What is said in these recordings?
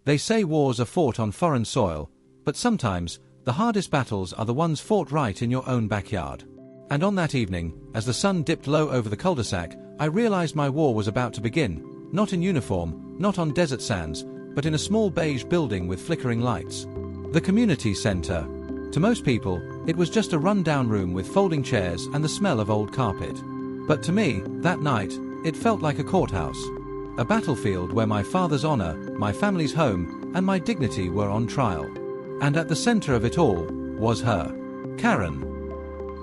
They say wars are fought on foreign soil, but sometimes, the hardest battles are the ones fought right in your own backyard. And on that evening, as the sun dipped low over the cul-de-sac, I realized my war was about to begin, not in uniform, not on desert sands, but in a small beige building with flickering lights. The community center. To most people, it was just a run-down room with folding chairs and the smell of old carpet. But to me, that night, it felt like a courthouse. A battlefield where my father's honor, my family's home, and my dignity were on trial. And at the center of it all, was her. Karen.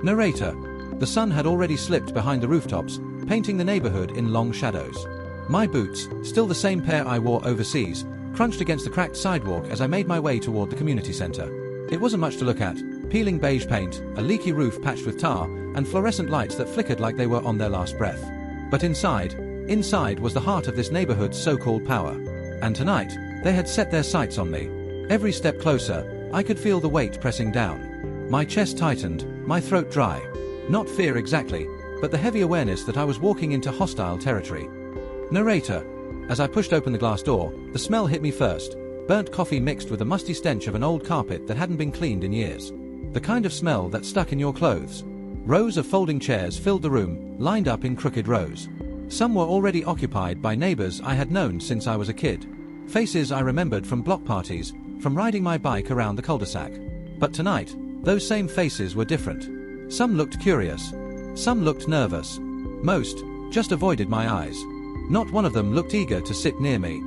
Narrator. The sun had already slipped behind the rooftops, painting the neighborhood in long shadows. My boots, still the same pair I wore overseas, crunched against the cracked sidewalk as I made my way toward the community center. It wasn't much to look at: peeling beige paint, a leaky roof patched with tar, and fluorescent lights that flickered like they were on their last breath. But inside was the heart of this neighborhood's so-called power. And tonight, they had set their sights on me. Every step closer, I could feel the weight pressing down. My chest tightened, my throat dry. Not fear exactly, but the heavy awareness that I was walking into hostile territory. Narrator. As I pushed open the glass door, the smell hit me first: burnt coffee mixed with the musty stench of an old carpet that hadn't been cleaned in years. The kind of smell that stuck in your clothes. Rows of folding chairs filled the room, lined up in crooked rows. Some were already occupied by neighbors I had known since I was a kid. Faces I remembered from block parties, from riding my bike around the cul-de-sac. But tonight, those same faces were different. Some looked curious. Some looked nervous. Most just avoided my eyes. Not one of them looked eager to sit near me.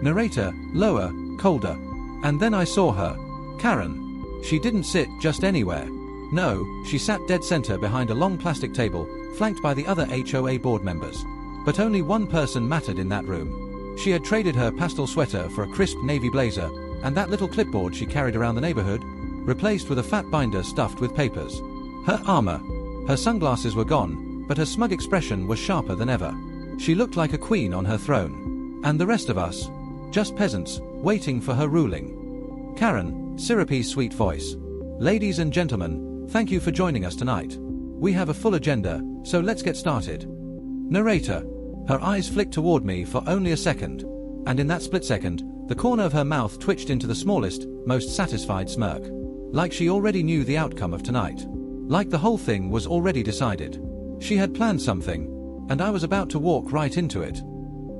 Narrator. Lower, colder. And then I saw her. Karen. She didn't sit just anywhere. No, she sat dead center behind a long plastic table, flanked by the other HOA board members. But only one person mattered in that room. She had traded her pastel sweater for a crisp navy blazer, and that little clipboard she carried around the neighborhood, replaced with a fat binder stuffed with papers. Her armor. Her sunglasses were gone, but her smug expression was sharper than ever. She looked like a queen on her throne. And the rest of us? Just peasants, waiting for her ruling. Karen, syrupy sweet voice. Ladies and gentlemen, thank you for joining us tonight. We have a full agenda, so let's get started. Narrator. Her eyes flicked toward me for only a second. And in that split second, the corner of her mouth twitched into the smallest, most satisfied smirk. Like she already knew the outcome of tonight. Like the whole thing was already decided. She had planned something, and I was about to walk right into it.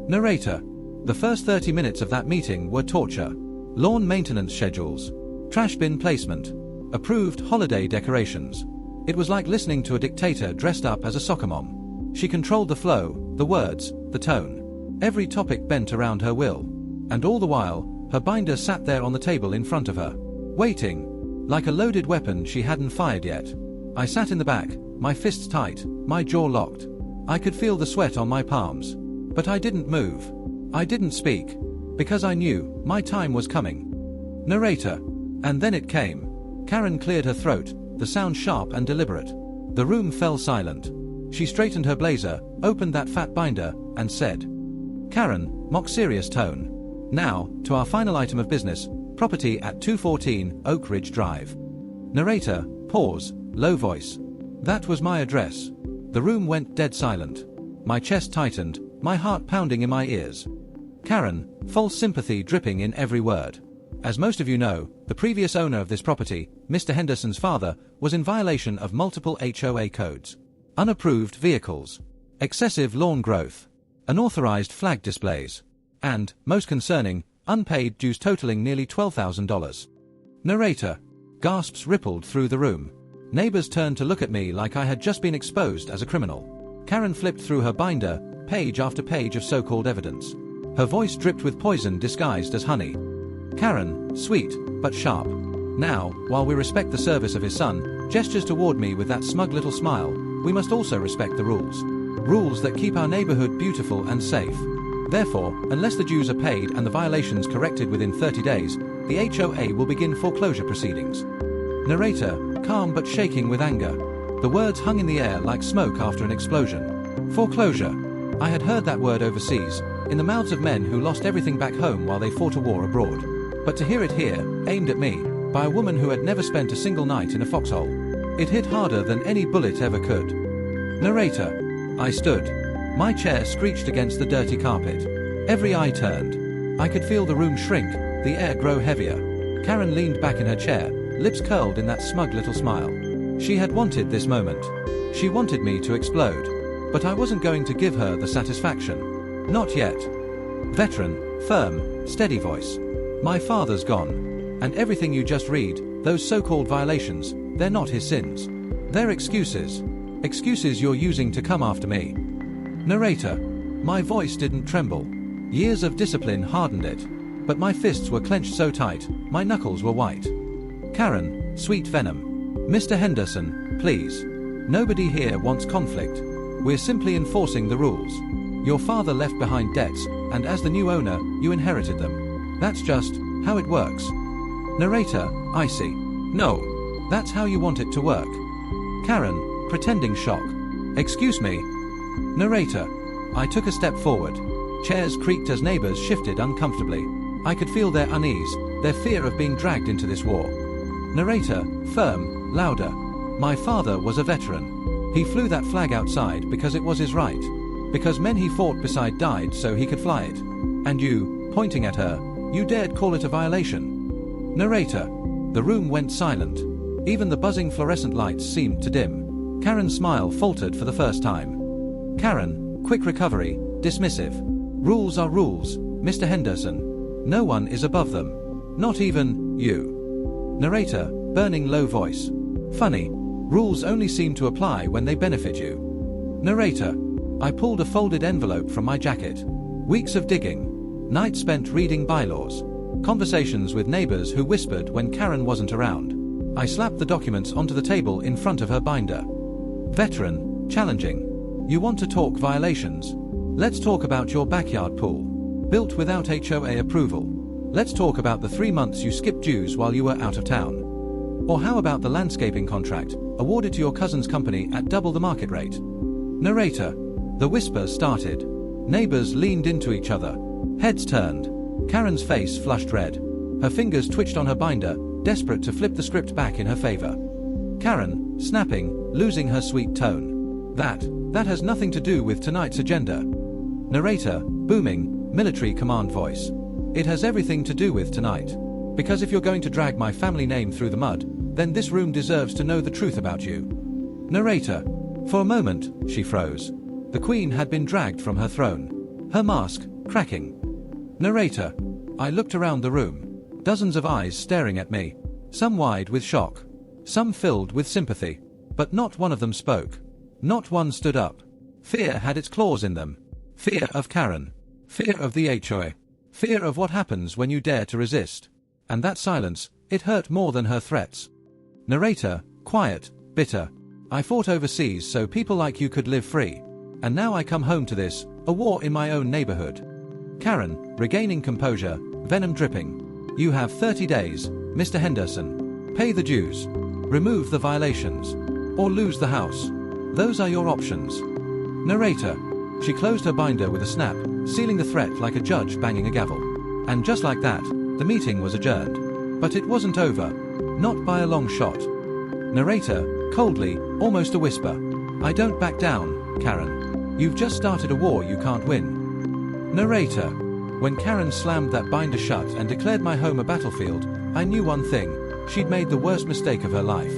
Narrator. The first 30 minutes of that meeting were torture. Lawn maintenance schedules. Trash bin placement. Approved holiday decorations. It was like listening to a dictator dressed up as a soccer mom. She controlled the flow, the words, the tone. Every topic bent around her will. And all the while, her binder sat there on the table in front of her, waiting. Like a loaded weapon she hadn't fired yet. I sat in the back, my fists tight, my jaw locked. I could feel the sweat on my palms. But I didn't move. I didn't speak. Because I knew, my time was coming. Narrator. And then it came. Karen cleared her throat, the sound sharp and deliberate. The room fell silent. She straightened her blazer, opened that fat binder, and said, Karen, mock serious tone. Now, to our final item of business, property at 214 Oak Ridge Drive. Narrator. Pause, low voice. That was my address. The room went dead silent. My chest tightened, my heart pounding in my ears. Karen, false sympathy dripping in every word. As most of you know, the previous owner of this property, Mr. Henderson's father, was in violation of multiple HOA codes. Unapproved vehicles. Excessive lawn growth. Unauthorized flag displays. And, most concerning, unpaid dues totaling nearly $12,000. Narrator. Gasps rippled through the room. Neighbors turned to look at me like I had just been exposed as a criminal. Karen flipped through her binder, page after page of so-called evidence. Her voice dripped with poison disguised as honey. Karen, sweet, but sharp. Now, while we respect the service of his son, gestures toward me with that smug little smile, we must also respect the rules. Rules that keep our neighborhood beautiful and safe. Therefore, unless the dues are paid and the violations corrected within 30 days, the HOA will begin foreclosure proceedings. Narrator, calm but shaking with anger. The words hung in the air like smoke after an explosion. Foreclosure. I had heard that word overseas, in the mouths of men who lost everything back home while they fought a war abroad. But to hear it here, aimed at me, by a woman who had never spent a single night in a foxhole, it hit harder than any bullet ever could. Narrator. I stood. My chair screeched against the dirty carpet. Every eye turned. I could feel the room shrink, the air grow heavier. Karen leaned back in her chair, lips curled in that smug little smile. She had wanted this moment. She wanted me to explode. But I wasn't going to give her the satisfaction. Not yet. Veteran, firm, steady voice. My father's gone. And everything you just read, those so-called violations, they're not his sins. They're excuses. Excuses you're using to come after me. Narrator. My voice didn't tremble. Years of discipline hardened it. But my fists were clenched so tight, my knuckles were white. Karen, sweet venom. Mr. Henderson, please. Nobody here wants conflict. We're simply enforcing the rules. Your father left behind debts, and as the new owner, you inherited them. That's just how it works. Narrator, I see. No. That's how you want it to work. Karen, pretending shock. Excuse me. Narrator. I took a step forward. Chairs creaked as neighbors shifted uncomfortably. I could feel their unease, their fear of being dragged into this war. Narrator, firm, louder. My father was a veteran. He flew that flag outside because it was his right. Because men he fought beside died so he could fly it. And you, pointing at her, you dared call it a violation. Narrator. The room went silent. Even the buzzing fluorescent lights seemed to dim. Karen's smile faltered for the first time. Karen, quick recovery, dismissive. Rules are rules, Mr. Henderson. No one is above them. Not even you. Narrator, burning low voice. Funny. Rules only seem to apply when they benefit you. Narrator. I pulled a folded envelope from my jacket. Weeks of digging. Nights spent reading bylaws. Conversations with neighbors who whispered when Karen wasn't around. I slapped the documents onto the table in front of her binder. Veteran, challenging. You want to talk violations? Let's talk about your backyard pool. Built without HOA approval. Let's talk about the 3 months you skipped dues while you were out of town. Or how about the landscaping contract, awarded to your cousin's company at double the market rate? Narrator. The whispers started. Neighbors leaned into each other. Heads turned. Karen's face flushed red. Her fingers twitched on her binder, desperate to flip the script back in her favor. Karen, snapping, losing her sweet tone. That has nothing to do with tonight's agenda. Narrator, booming, military command voice. It has everything to do with tonight. Because if you're going to drag my family name through the mud, then this room deserves to know the truth about you. Narrator. For a moment, she froze. The Queen had been dragged from her throne. Her mask, cracking. Narrator. I looked around the room. Dozens of eyes staring at me. Some wide with shock. Some filled with sympathy. But not one of them spoke. Not one stood up. Fear had its claws in them. Fear of Karen. Fear of the HOA. Fear of what happens when you dare to resist. And that silence, it hurt more than her threats. Narrator, quiet, bitter. I fought overseas so people like you could live free. And now I come home to this, a war in my own neighborhood. Karen, regaining composure, venom dripping. You have 30 days, Mr. Henderson. Pay the dues. Remove the violations. Or lose the house. Those are your options. Narrator. She closed her binder with a snap, sealing the threat like a judge banging a gavel. And just like that, the meeting was adjourned. But it wasn't over. Not by a long shot. Narrator, coldly, almost a whisper. I don't back down, Karen. You've just started a war you can't win. Narrator. When Karen slammed that binder shut and declared my home a battlefield, I knew one thing. She'd made the worst mistake of her life.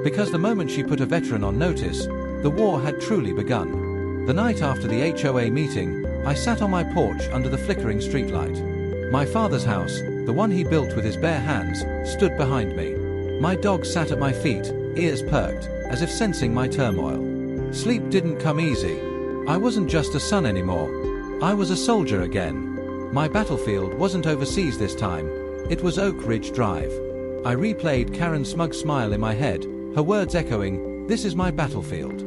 Because the moment she put a veteran on notice, the war had truly begun. The night after the HOA meeting, I sat on my porch under the flickering streetlight. My father's house, the one he built with his bare hands, stood behind me. My dog sat at my feet, ears perked, as if sensing my turmoil. Sleep didn't come easy. I wasn't just a son anymore. I was a soldier again. My battlefield wasn't overseas this time. It was Oak Ridge Drive. I replayed Karen's smug smile in my head, her words echoing, "This is my battlefield."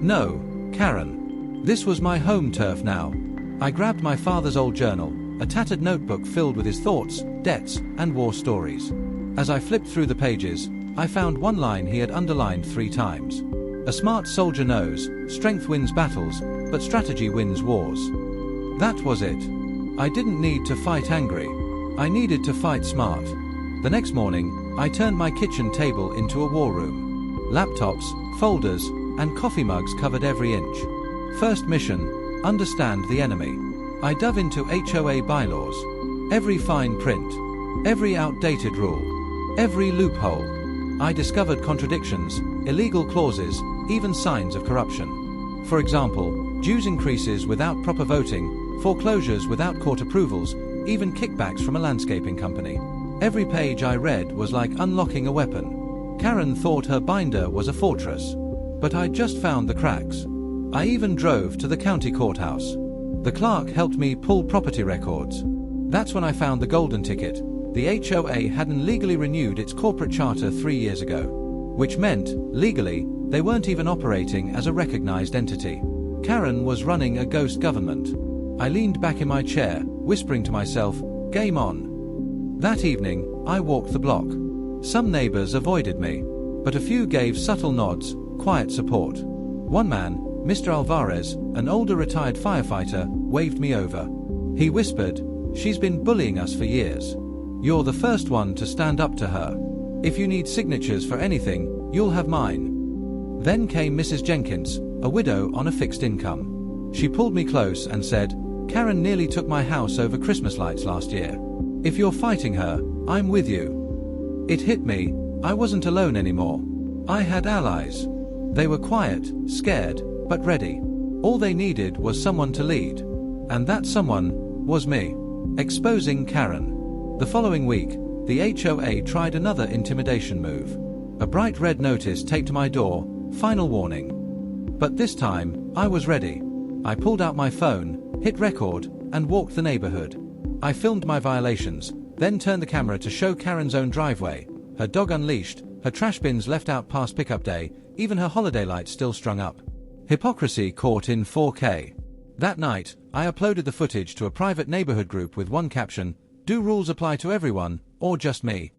No, Karen. This was my home turf now. I grabbed my father's old journal, a tattered notebook filled with his thoughts, debts, and war stories. As I flipped through the pages, I found one line he had underlined 3 times. A smart soldier knows, strength wins battles, but strategy wins wars. That was it. I didn't need to fight angry. I needed to fight smart. The next morning, I turned my kitchen table into a war room. Laptops, folders, and coffee mugs covered every inch. First mission, understand the enemy. I dove into HOA bylaws. Every fine print. Every outdated rule, every loophole. I discovered contradictions, illegal clauses, even signs of corruption. For example, dues increases without proper voting, foreclosures without court approvals, even kickbacks from a landscaping company. Every page I read was like unlocking a weapon. Karen thought her binder was a fortress. But I just found the cracks. I even drove to the county courthouse. The clerk helped me pull property records. That's when I found the golden ticket. The HOA hadn't legally renewed its corporate charter 3 years ago. Which meant, legally, they weren't even operating as a recognized entity. Karen was running a ghost government. I leaned back in my chair, whispering to myself, game on. That evening, I walked the block. Some neighbors avoided me, but a few gave subtle nods, quiet support. One man, Mr. Alvarez, an older retired firefighter, waved me over. He whispered, "She's been bullying us for years. You're the first one to stand up to her. If you need signatures for anything, you'll have mine." Then came Mrs. Jenkins, a widow on a fixed income. She pulled me close and said, "Karen nearly took my house over Christmas lights last year. If you're fighting her, I'm with you." It hit me, I wasn't alone anymore. I had allies. They were quiet, scared, but ready. All they needed was someone to lead. And that someone was me. Exposing Karen. The following week, the HOA tried another intimidation move. A bright red notice taped to my door, final warning. But this time, I was ready. I pulled out my phone, hit record, and walked the neighborhood. I filmed my violations, then turned the camera to show Karen's own driveway, her dog unleashed, her trash bins left out past pickup day, even her holiday lights still strung up. Hypocrisy caught in 4K. That night, I uploaded the footage to a private neighborhood group with one caption, "Do rules apply to everyone, or just me?"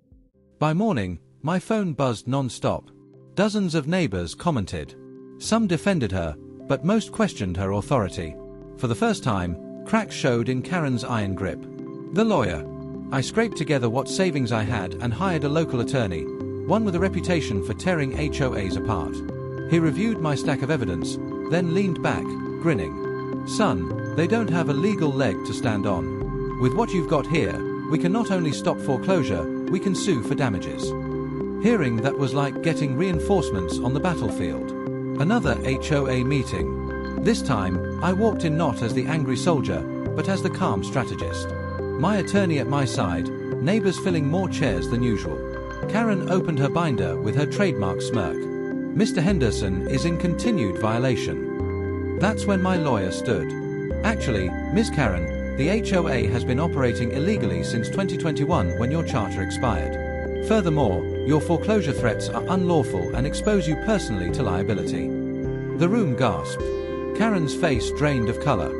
By morning, my phone buzzed non-stop. Dozens of neighbors commented. Some defended her, but most questioned her authority. For the first time, cracks showed in Karen's iron grip. The lawyer. I scraped together what savings I had and hired a local attorney, one with a reputation for tearing HOAs apart. He reviewed my stack of evidence, then leaned back, grinning. "Son, they don't have a legal leg to stand on. With what you've got here, we can not only stop foreclosure, we can sue for damages." Hearing that was like getting reinforcements on the battlefield. Another HOA meeting. This time, I walked in not as the angry soldier, but as the calm strategist. My attorney at my side, neighbors filling more chairs than usual. Karen opened her binder with her trademark smirk. "Mr. Henderson is in continued violation." That's when my lawyer stood. "Actually, Ms. Karen, the HOA has been operating illegally since 2021 when your charter expired. Furthermore, your foreclosure threats are unlawful and expose you personally to liability." The room gasped. Karen's face drained of color.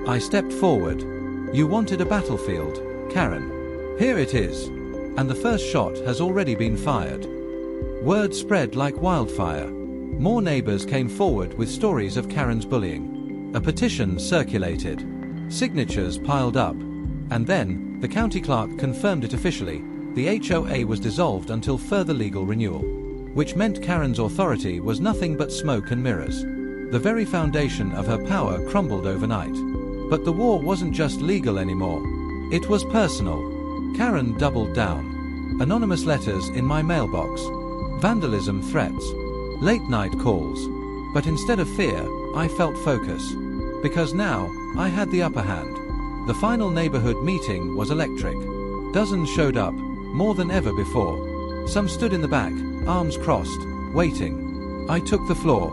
I stepped forward. "You wanted a battlefield, Karen. Here it is." And the first shot has already been fired. Word spread like wildfire. More neighbors came forward with stories of Karen's bullying. A petition circulated. Signatures piled up. And then, the county clerk confirmed it officially. The HOA was dissolved until further legal renewal. Which meant Karen's authority was nothing but smoke and mirrors. The very foundation of her power crumbled overnight. But the war wasn't just legal anymore. It was personal. Karen doubled down. Anonymous letters in my mailbox. Vandalism threats. Late-night calls. But instead of fear, I felt focus. Because now, I had the upper hand. The final neighborhood meeting was electric. Dozens showed up, more than ever before. Some stood in the back, arms crossed, waiting. I took the floor.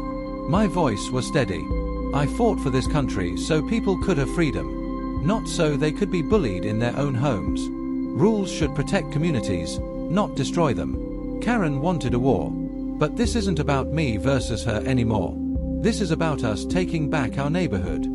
My voice was steady. I fought for this country so people could have freedom. Not so they could be bullied in their own homes. Rules should protect communities, not destroy them. Karen wanted a war. But this isn't about me versus her anymore. This is about us taking back our neighborhood.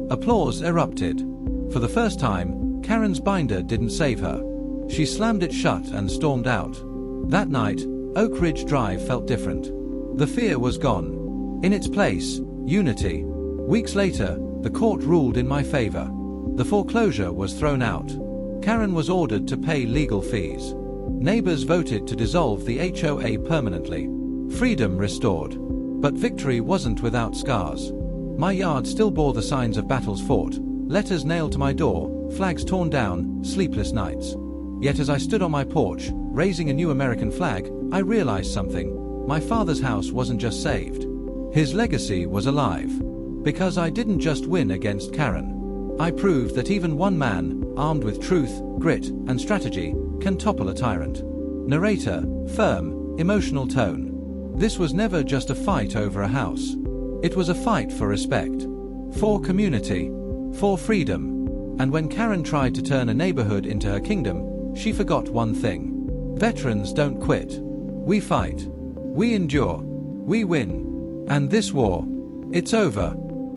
Applause erupted. For the first time, Karen's binder didn't save her. She slammed it shut and stormed out. That night, Oak Ridge Drive felt different. The fear was gone. In its place, unity. Weeks later, the court ruled in my favor. The foreclosure was thrown out. Karen was ordered to pay legal fees. Neighbors voted to dissolve the HOA permanently. Freedom restored. But victory wasn't without scars. My yard still bore the signs of battles fought, letters nailed to my door, flags torn down, sleepless nights. Yet as I stood on my porch, raising a new American flag, I realized something. My father's house wasn't just saved. His legacy was alive. Because I didn't just win against Karen. I proved that even one man, armed with truth, grit, and strategy, can topple a tyrant. Narrator, firm, emotional tone. This was never just a fight over a house. It was a fight for respect. For community. For freedom. And when Karen tried to turn a neighborhood into her kingdom, she forgot one thing. Veterans don't quit. We fight. We endure. We win. And this war, it's over.